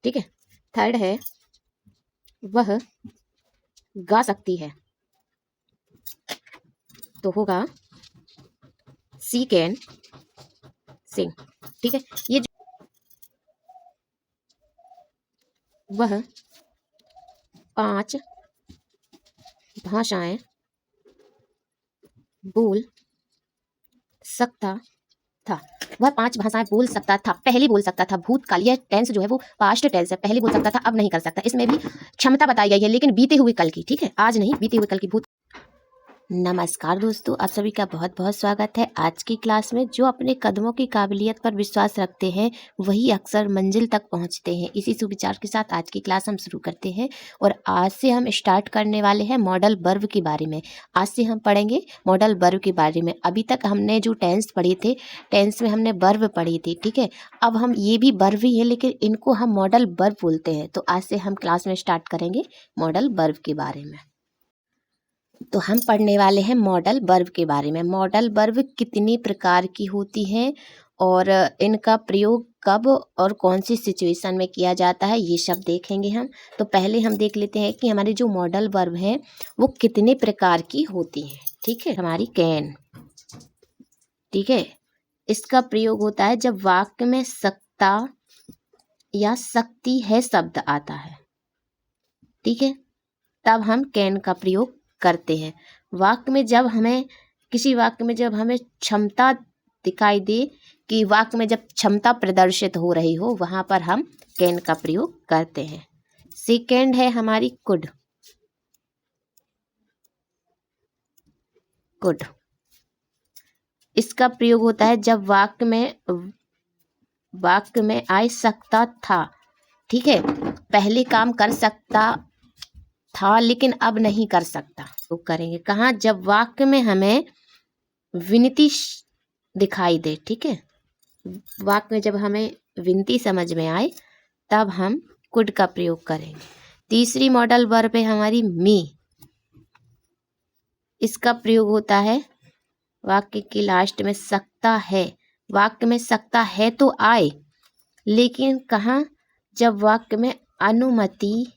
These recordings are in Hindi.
ठीक है। थर्ड है वह गा सकती है, तो होगा सी कैन सिंग। ठीक है। ये वह 5 भाषाएं बोल सकता था। वह 5 भाषाएं बोल सकता था, पहले बोल सकता था। भूतकाल, यह टेंस जो है वो पास्ट टेंस है, पहले बोल सकता था, अब नहीं कर सकता। इसमें भी क्षमता बताई गई है, लेकिन बीते हुए कल की। ठीक है, आज नहीं, बीते हुए कल की। नमस्कार दोस्तों, आप सभी का बहुत बहुत स्वागत है आज की क्लास में। जो अपने कदमों की काबिलियत पर विश्वास रखते हैं वही अक्सर मंजिल तक पहुंचते हैं। इसी सुविचार के साथ आज की क्लास हम शुरू करते हैं और आज से हम स्टार्ट करने वाले हैं मॉडल वर्ब के बारे में। आज से हम पढ़ेंगे मॉडल वर्ब के बारे में। अभी तक हमने जो टेंस पढ़े थे, टेंस में हमने वर्ब पढ़ी थी। ठीक है, अब हम ये भी वर्ब ही है, लेकिन इनको हम मॉडल वर्ब बोलते हैं। तो आज से हम क्लास में स्टार्ट करेंगे मॉडल वर्ब के बारे में। तो हम पढ़ने वाले हैं मॉडल वर्ब के बारे में। मॉडल वर्ब कितनी प्रकार की होती हैं और इनका प्रयोग कब और कौन सी सिचुएशन में किया जाता है, ये सब देखेंगे हम। तो पहले हम देख लेते हैं कि हमारी जो मॉडल वर्ब हैं वो कितने प्रकार की होती हैं। ठीक है, हमारी कैन। ठीक है, इसका प्रयोग होता है जब वाक्य में सकता या सकती है शब्द आता है। ठीक है, तब हम कैन का प्रयोग करते हैं। वाक्य में जब हमें, किसी वाक्य में जब हमें क्षमता दिखाई दे, कि वाक्य में जब क्षमता प्रदर्शित हो रही हो, वहां पर हम कैन का प्रयोग करते हैं। सेकेंड है हमारी कुड। कुड, इसका प्रयोग होता है जब वाक्य में आए सकता था। ठीक है, पहले काम कर सकता था लेकिन अब नहीं कर सकता, तो करेंगे कहाँ? जब वाक्य में हमें विनती दिखाई दे। ठीक है, वाक्य में जब हमें विनती समझ में आए तब हम कुड का प्रयोग करेंगे। तीसरी मॉडल वर्ब है हमारी मी। इसका प्रयोग होता है वाक्य के लास्ट में सकता है। वाक्य में सकता है तो आए, लेकिन कहाँ? जब वाक्य में अनुमति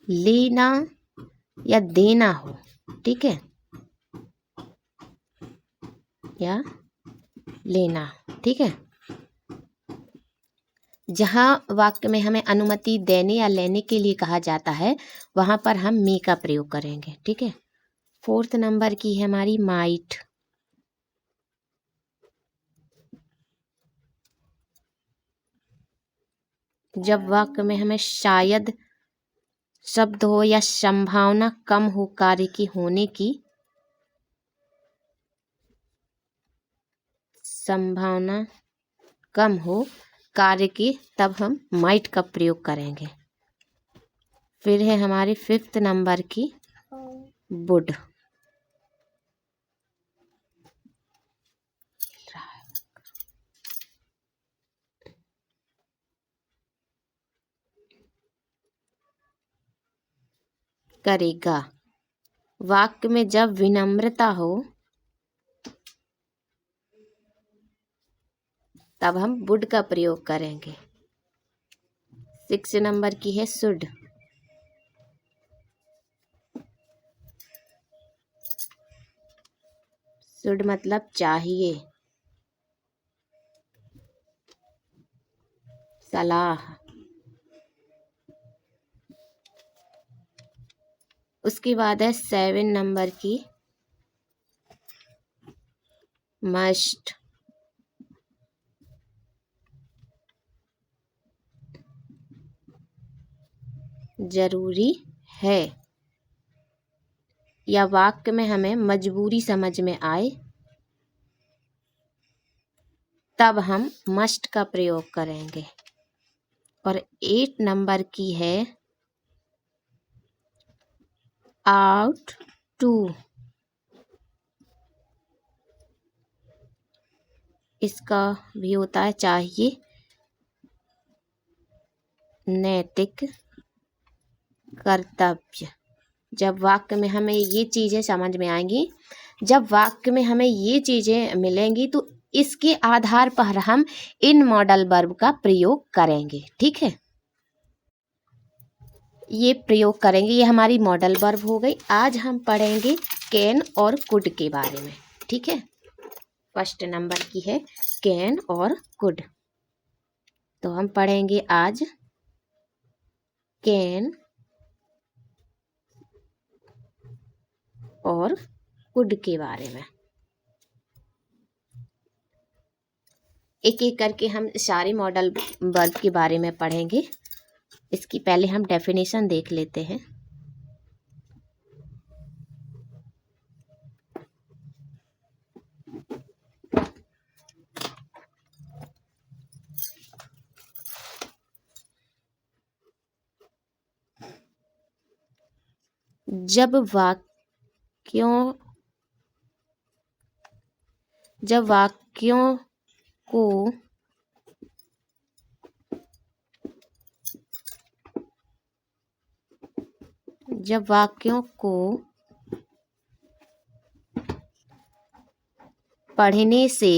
लेना या देना हो। ठीक है, या लेना। ठीक है, जहाँ वाक्य में हमें अनुमति देने या लेने के लिए कहा जाता है वहां पर हम मी का प्रयोग करेंगे। ठीक है। फोर्थ नंबर की है हमारी माइट। जब वाक्य में हमें शायद शब्द हो या संभावना कम हो कार्य की होने की, संभावना कम हो कार्य की, तब हम माइट का प्रयोग करेंगे। फिर है हमारी फिफ्थ नंबर की वुड। करेगा। वाक्य में जब विनम्रता हो तब हम वुड का प्रयोग करेंगे। 6 नंबर की है शुड। शुड मतलब चाहिए, सलाह। उसके बाद है 7 नंबर की मस्ट। जरूरी है, या वाक्य में हमें मजबूरी समझ में आए तब हम मस्ट का प्रयोग करेंगे। और 8 नंबर की है आउट टू। इसका भी होता है चाहिए, नैतिक, कर्तव्य। जब वाक्य में हमें ये चीजें समझ में आएंगी, जब वाक्य में हमें ये चीजें मिलेंगी तो इसके आधार पर हम इन मॉडल वर्ब का प्रयोग करेंगे। ठीक है। ये प्रयोग करेंगे। ये हमारी मॉडल वर्ब हो गई। आज हम पढ़ेंगे कैन और कुड के बारे में, ठीक है। फर्स्ट नंबर की है कैन और कुड। तो हम पढ़ेंगे आज कैन और कुड के बारे में। एक एक करके हम सारे मॉडल वर्ब के बारे में पढ़ेंगे। इसकी पहले हम डेफिनेशन देख लेते हैं। जब वाक्यों को पढ़ने से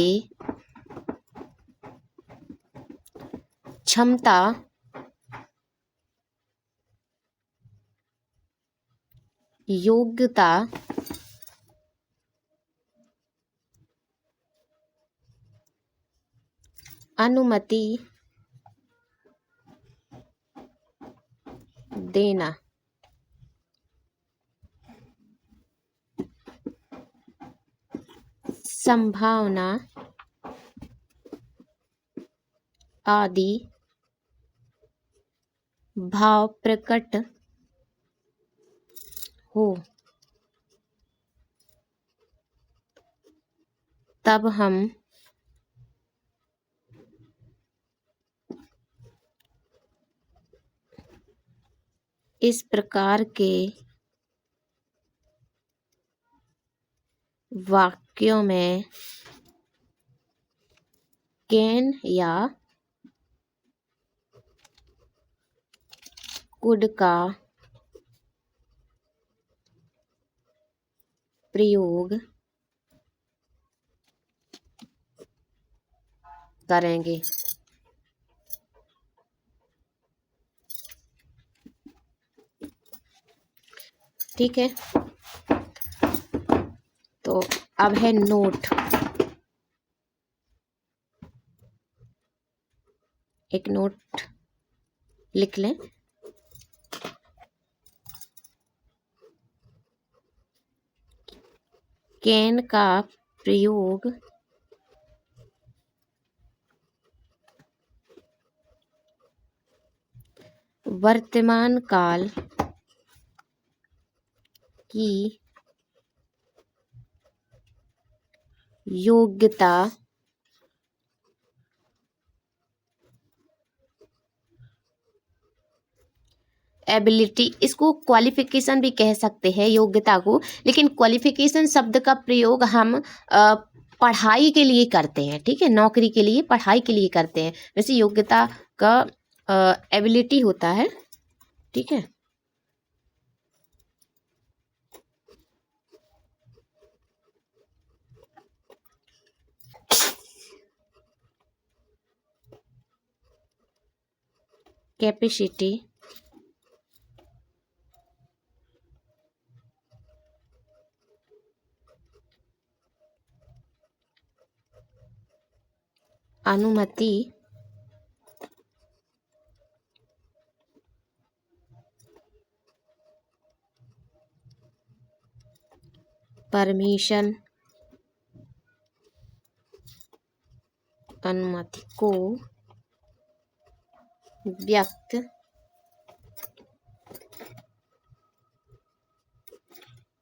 क्षमता योग्यता अनुमति देना संभावना आदि भाव प्रकट हो, तब हम इस प्रकार के वाक्यों में कैन या कुड का प्रयोग करेंगे। ठीक है, तो अब है नोट। एक नोट लिख लें। कैन का प्रयोग वर्तमान काल की योग्यता एबिलिटी, इसको क्वालिफिकेशन भी कह सकते हैं योग्यता को, लेकिन क्वालिफिकेशन शब्द का प्रयोग हम पढ़ाई के लिए करते हैं, ठीक है, नौकरी के लिए, पढ़ाई के लिए करते हैं। वैसे योग्यता का एबिलिटी होता है, ठीक है। कैपेसिटी, अनुमति, परमिशन, अनुमति को व्यक्त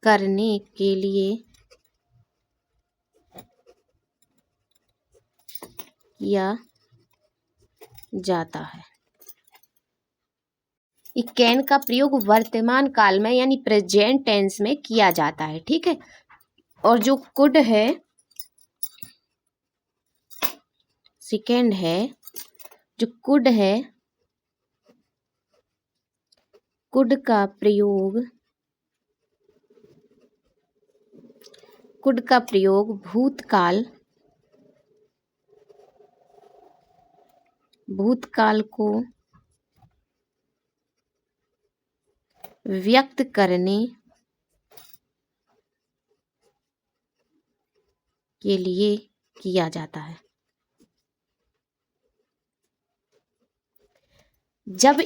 करने के लिए किया जाता है। कैन का प्रयोग वर्तमान काल में यानी प्रेजेंट टेंस में किया जाता है, ठीक है। और जो कुड है, सेकेंड है, जो कुड है, कुड का प्रयोग भूतकाल को व्यक्त करने के लिए किया जाता है। जब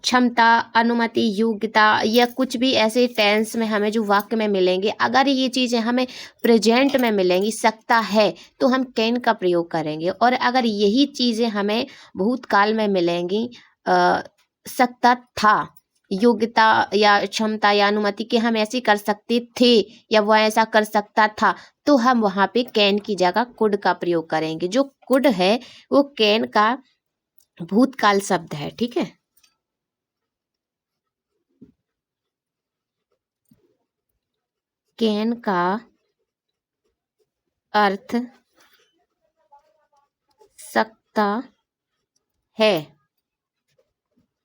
क्षमता, अनुमति, योग्यता या कुछ भी ऐसे टेंस में हमें जो वाक्य में मिलेंगे, अगर ये चीज़ें हमें प्रेजेंट में मिलेंगी, सकता है, तो हम कैन का प्रयोग करेंगे। और अगर यही चीज़ें हमें भूतकाल में मिलेंगी, सकता था, योग्यता या क्षमता या अनुमति के हम ऐसे कर सकते थे या वह ऐसा कर सकता था, तो हम वहाँ पे कैन की जगह कुड का प्रयोग करेंगे। जो कुड है वो कैन का भूतकाल शब्द है। ठीक है, कैन का अर्थ सकता है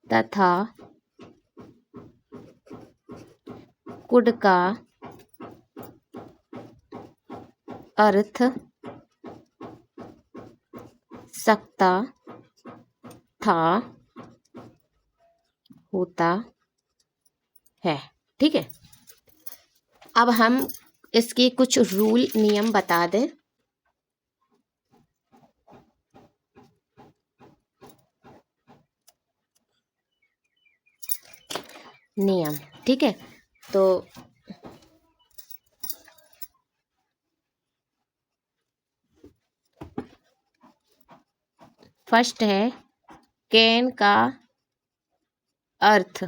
तथा कुड का अर्थ सकता था होता है। ठीक है, अब हम इसके कुछ रूल नियम बता दें। नियम, ठीक है, तो फर्स्ट है कैन का अर्थ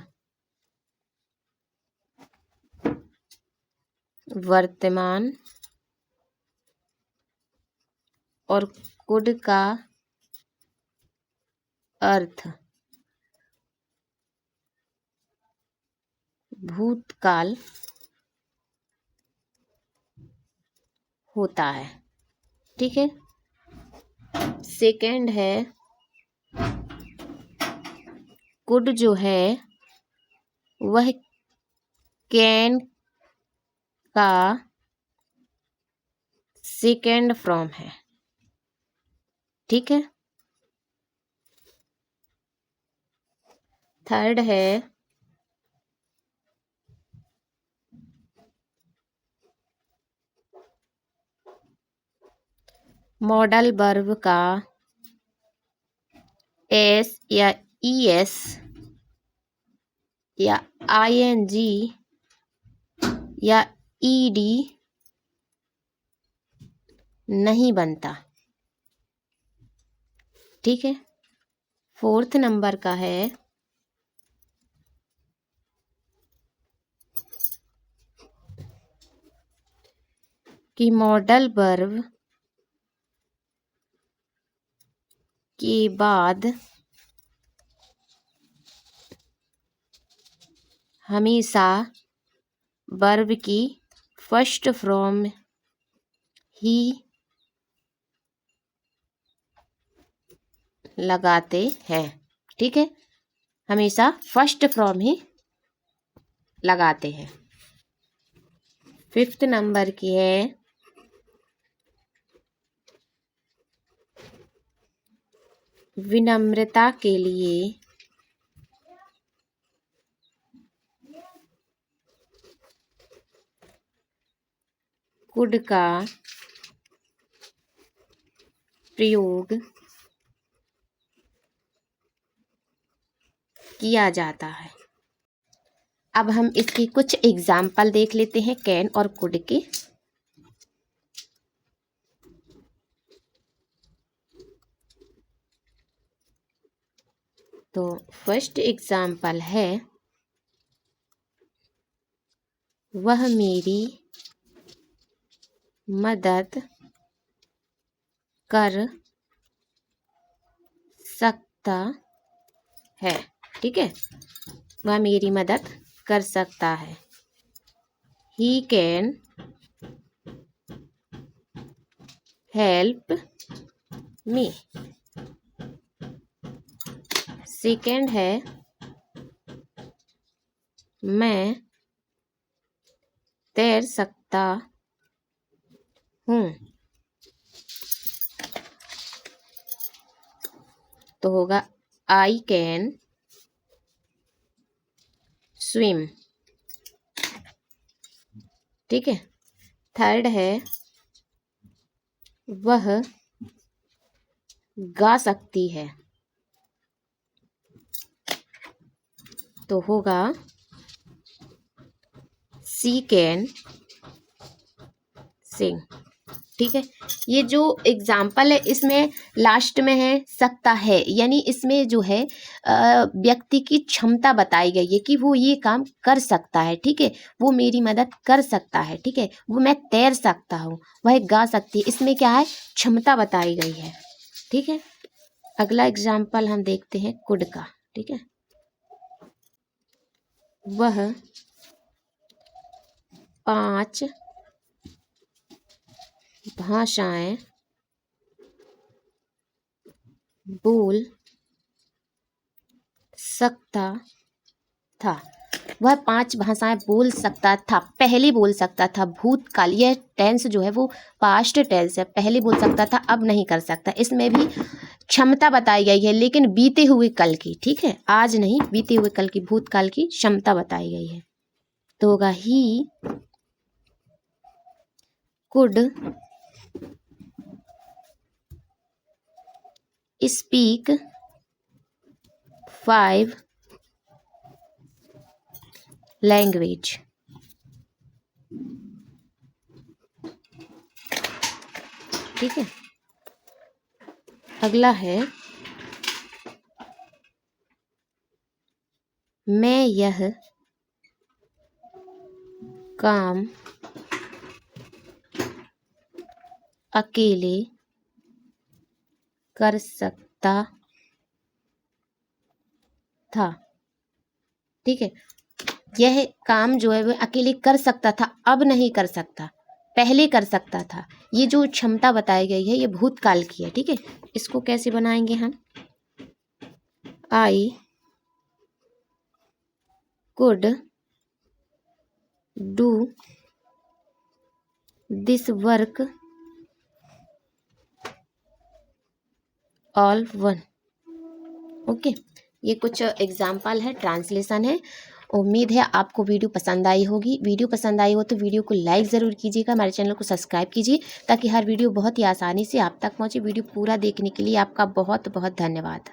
वर्तमान और कुड का अर्थ भूतकाल होता है। ठीक है, सेकंड है कुड जो है वह कैन का सेकंड फॉर्म है। ठीक है, थर्ड है मॉडल वर्ब का एस या ईएस या आईएनजी या ईडी नहीं बनता। ठीक है, फोर्थ नंबर का है कि मॉडल वर्ब के बाद हमेशा वर्ब की फर्स्ट फॉर्म ही लगाते हैं। ठीक है, हमेशा फर्स्ट फॉर्म ही लगाते हैं। फिफ्थ नंबर की है विनम्रता के लिए कुड का प्रयोग किया जाता है। अब हम इसकी कुछ एग्जाम्पल देख लेते हैं कैन और कुड के। तो फर्स्ट एग्जाम्पल है वह मेरी मदद कर सकता है। ठीक है, वह मेरी मदद कर सकता है। He can help me। Second है मैं तैर सकता हूँ। तो होगा I can स्विम, ठीक है। थर्ड है वह गा सकती है, तो होगा सी कैन सिंग, ठीक है। ये जो एग्जाम्पल है इसमें लास्ट में है सकता है, यानी इसमें जो है व्यक्ति की क्षमता बताई गई है कि वो ये काम कर सकता है, ठीक है। वो मेरी मदद कर सकता है, ठीक है। वो मैं तैर सकता हूँ, वह गा सकती है, इसमें क्या है, क्षमता बताई गई है, ठीक है। अगला एग्जाम्पल हम देखते हैं कुड का, ठीक है। वह 5 भाषाएं बोल सकता था। वह 5 भाषाएं बोल सकता था, पहले बोल सकता था, भूतकाल, यह टेंस जो है वो पास्ट टेंस है, पहले बोल सकता था अब नहीं कर सकता। इसमें भी क्षमता बताई गई है, लेकिन बीते हुए कल की, ठीक है, आज नहीं, बीते हुए कल की, भूतकाल की क्षमता बताई गई है, तो होगा ही कुड स्पीक 5 लैंग्वेज, ठीक है। अगला है मैं यह काम अकेले कर सकता था, ठीक है। यह काम जो है वो अकेले कर सकता था, अब नहीं कर सकता, पहले कर सकता था। ये जो क्षमता बताई गई है ये भूतकाल की है, ठीक है। इसको कैसे बनाएंगे हम, I could do this work all one, okay. ये कुछ एग्जाम्पल है, ट्रांसलेशन है। उम्मीद है आपको वीडियो पसंद आई होगी। वीडियो पसंद आई हो तो वीडियो को लाइक ज़रूर कीजिएगा, हमारे चैनल को सब्सक्राइब कीजिए, ताकि हर वीडियो बहुत ही आसानी से आप तक पहुँचे। वीडियो पूरा देखने के लिए आपका बहुत बहुत धन्यवाद।